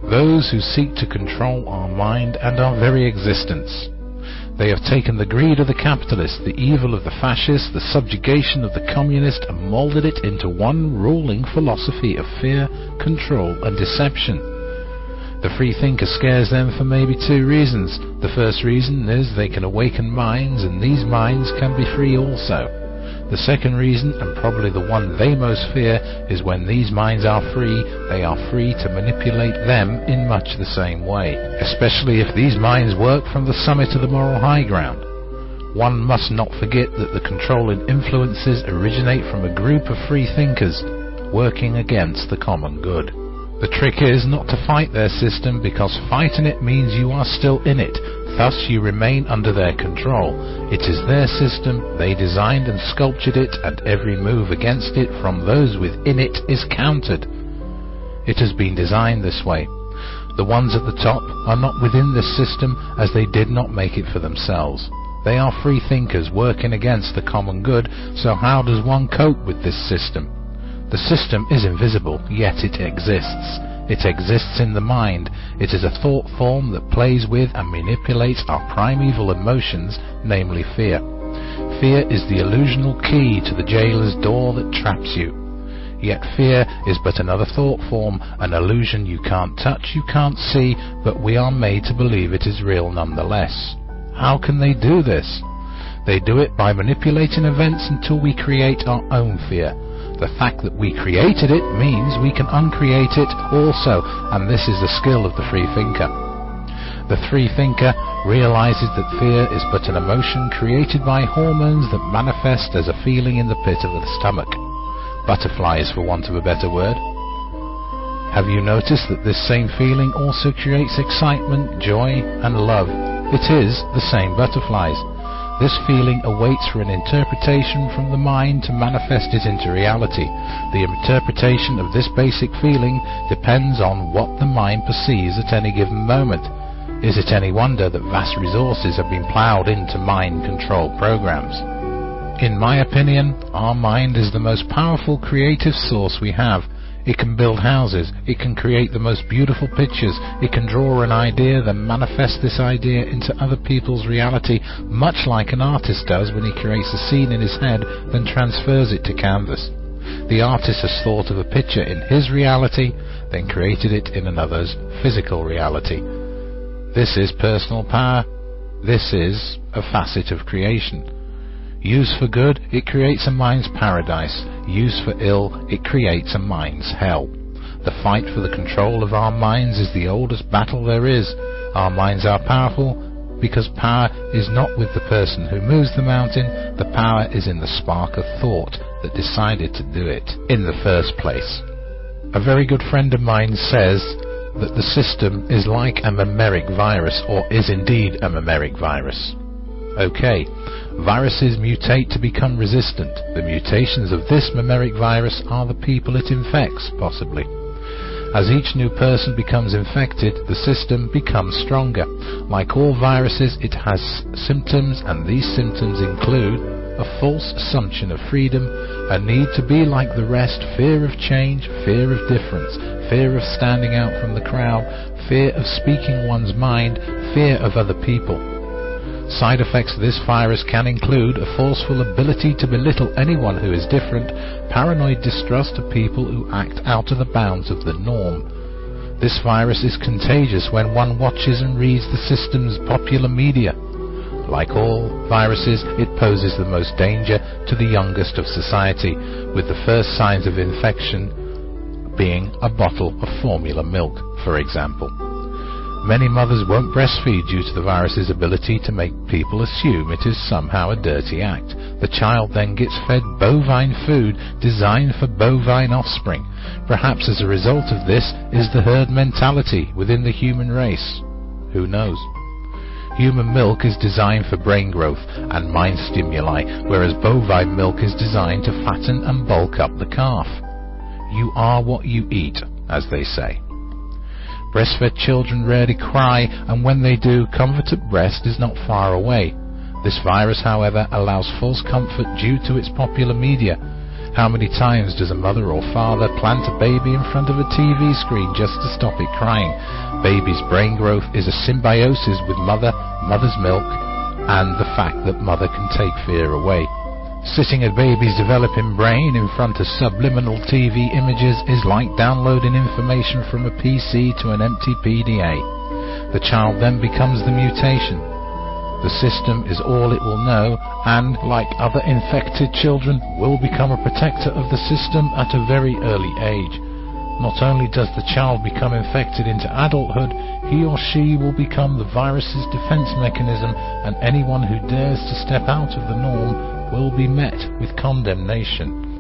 Those who seek to control our mind and our very existence. They have taken the greed of the capitalist, the evil of the fascist, the subjugation of the communist, and moulded it into one ruling philosophy of fear, control, and deception. The free thinker scares them for maybe two reasons. The first reason is they can awaken minds, and these minds can be free also. The second reason, and probably the one they most fear, is when these minds are free, they are free to manipulate them in much the same way, especially if these minds work from the summit of the moral high ground. One must not forget that the controlling influences originate from a group of free thinkers working against the common good. The trick is not to fight their system, because fighting it means you are still in it. Thus you remain under their control. It is their system, they designed and sculptured it, and every move against it from those within it is countered. It has been designed this way. The ones at the top are not within this system, as they did not make it for themselves. They are free thinkers working against the common good, so how does one cope with this system? The system is invisible, yet it exists. It exists in the mind. It is a thought form that plays with and manipulates our primeval emotions, namely fear. Fear is the illusional key to the jailer's door that traps you. Yet fear is but another thought form, an illusion you can't touch, you can't see, but we are made to believe it is real nonetheless. How can they do this? They do it by manipulating events until we create our own fear. The fact that we created it means we can uncreate it also, and this is the skill of the free thinker. The free thinker realizes that fear is but an emotion created by hormones that manifest as a feeling in the pit of the stomach. Butterflies, for want of a better word. Have you noticed that this same feeling also creates excitement, joy, and love? It is the same butterflies. This feeling awaits for an interpretation from the mind to manifest it into reality. The interpretation of this basic feeling depends on what the mind perceives at any given moment. Is it any wonder that vast resources have been ploughed into mind control programs? In my opinion, our mind is the most powerful creative source we have. It can build houses, it can create the most beautiful pictures, it can draw an idea, then manifest this idea into other people's reality, much like an artist does when he creates a scene in his head, then transfers it to canvas. The artist has thought of a picture in his reality, then created it in another's physical reality. This is personal power. This is a facet of creation. Used for good, it creates a mind's paradise. Used for ill, it creates a mind's hell. The fight for the control of our minds is the oldest battle there is. Our minds are powerful because power is not with the person who moves the mountain. The power is in the spark of thought that decided to do it in the first place. A very good friend of mine says that the system is like a mammaric virus, or is indeed a mammaric virus. Okay, viruses mutate to become resistant. The mutations of this mammaric virus are the people it infects, possibly. As each new person becomes infected, the system becomes stronger. Like all viruses, it has symptoms, and these symptoms include a false assumption of freedom, a need to be like the rest, fear of change, fear of difference, fear of standing out from the crowd, fear of speaking one's mind, fear of other people. Side effects of this virus can include a forceful ability to belittle anyone who is different, paranoid distrust of people who act out of the bounds of the norm. This virus is contagious when one watches and reads the system's popular media. Like all viruses, it poses the most danger to the youngest of society, with the first signs of infection being a bottle of formula milk, for example. Many mothers won't breastfeed due to the virus's ability to make people assume it is somehow a dirty act. The child then gets fed bovine food designed for bovine offspring. Perhaps as a result of this is the herd mentality within the human race. Who knows? Human milk is designed for brain growth and mind stimuli, whereas bovine milk is designed to fatten and bulk up the calf. You are what you eat, as they say. Breastfed children rarely cry, and when they do, comfort at breast is not far away. This virus, however, allows false comfort due to its popular media. How many times does a mother or father plant a baby in front of a TV screen just to stop it crying? Baby's brain growth is a symbiosis with mother's milk, and the fact that mother can take fear away. Sitting a baby's developing brain in front of subliminal TV images is like downloading information from a PC to an empty PDA. The child then becomes the mutation. The system is all it will know, and, like other infected children, will become a protector of the system at a very early age. Not only does the child become infected into adulthood, he or she will become the virus's defense mechanism, and anyone who dares to step out of the norm will be met with condemnation.